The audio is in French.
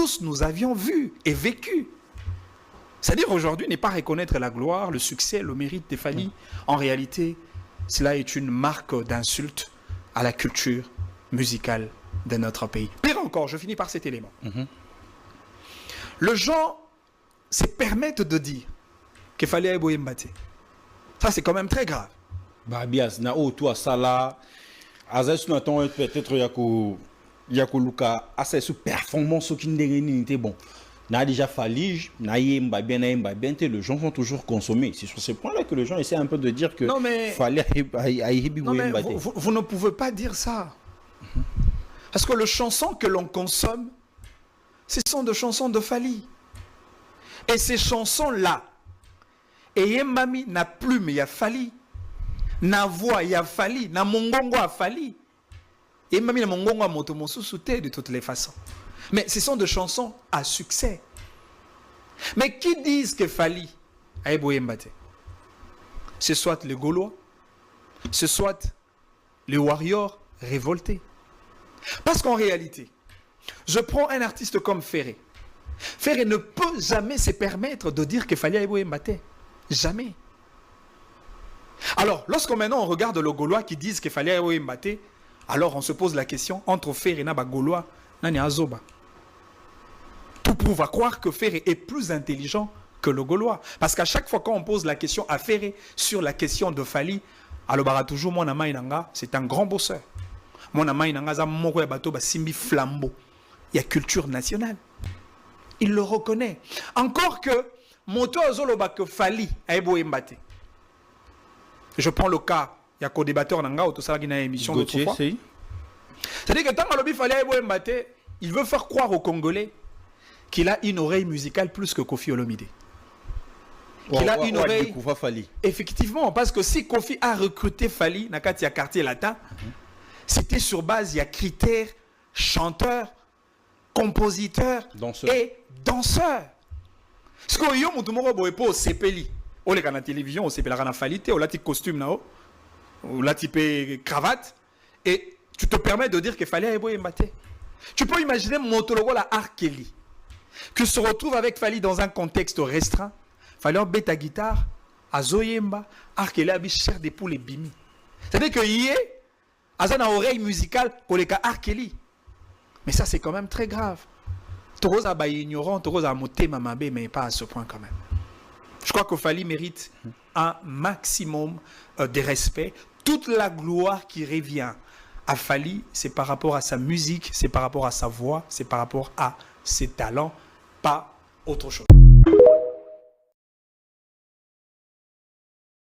tous nous avions vu et vécu. C'est-à-dire aujourd'hui, n'est pas reconnaître la gloire, le succès, le mérite de Fally. En réalité, cela est une marque d'insulte à la culture musicale de notre pays. Pire encore, je finis par cet élément. Les gens se permettent de dire qu'il fallait Eboye Mbaté. Ça, c'est quand même très grave. Bias, na o toi ça là, Azes nous attend peut-être Yako Luka, assez sous performance qui n'était bon. Na déjà Fally, na yemba bien, les gens vont toujours consommer. C'est sur ces points-là que les gens essaient un peu de dire que fallait vous ne pouvez pas dire ça. Parce que les chansons que l'on consomme, ce sont des chansons de Fally. Et ces chansons-là, et Yemami n'a plus, mais il y a Fally. Na voix, il y a Fally. Na mongongo a Fally. Yemami na mongongo a motomosu souté de toutes les façons. Mais ce sont des chansons à succès. Mais qui disent que Fally a Eboye Mbaté? Ce soit les Gaulois, ce soit les warriors révoltés. Parce qu'en réalité, je prends un artiste comme Ferré. Ferré ne peut jamais se permettre de dire que Fally a Eboye Mbaté. Jamais. Alors, lorsque maintenant on regarde les Gaulois qui disent que Fally a Eboye Mbaté, alors on se pose la question entre Ferré et Naba Gaulois, nani azoba. Tout prouve à croire que Ferré est plus intelligent que le Gaulois. Parce qu'à chaque fois qu'on pose la question à Ferré sur la question de Fally, alors toujours mon ama inanga, c'est un grand bosseur. Mon ama inanga za moko ya bato ba simbi flambeau. Il y a culture nationale. Il le reconnaît. Encore que moto azoloba que Fally a Eboye Mbaté. Je prends le cas, il y a co-débatteur nanga auto sala gina émission de fois. C'est-à-dire que tant que Fally a Eboye Mbaté, il veut faire croire aux Congolais qu'il a une oreille musicale plus que Kofi Olomide. Qu'il a une oreille... Effectivement, parce que si Kofi a recruté Fally, Nakati a quartier latin, c'était sur base, il y a critères, chanteur, compositeur et danseur. Ce que yo mutumoko boye po sepeli. O le kana télévision, o sepela kana Fally te, o lati costume nao, o lati pe cravate, et tu te permets de dire que Fally a Eboye Mbaté. Tu peux imaginer Motologo la Arkeli, que se retrouve avec Fally dans un contexte restreint. Fally en bêta guitare, à Zoyemba, Arkeli a cher des poules et bimi. C'est-à-dire que yé, à une oreille musicale, pour les cas Arkeli. Mais ça, c'est quand même très grave. Torosa ba ignorant, Torosa moté mamabé, mais pas à ce point quand même. Je crois que Fally mérite un maximum de respect. Toute la gloire qui revient à Fally, c'est par rapport à sa musique, c'est par rapport à sa voix, c'est par rapport à ses talents, pas autre chose.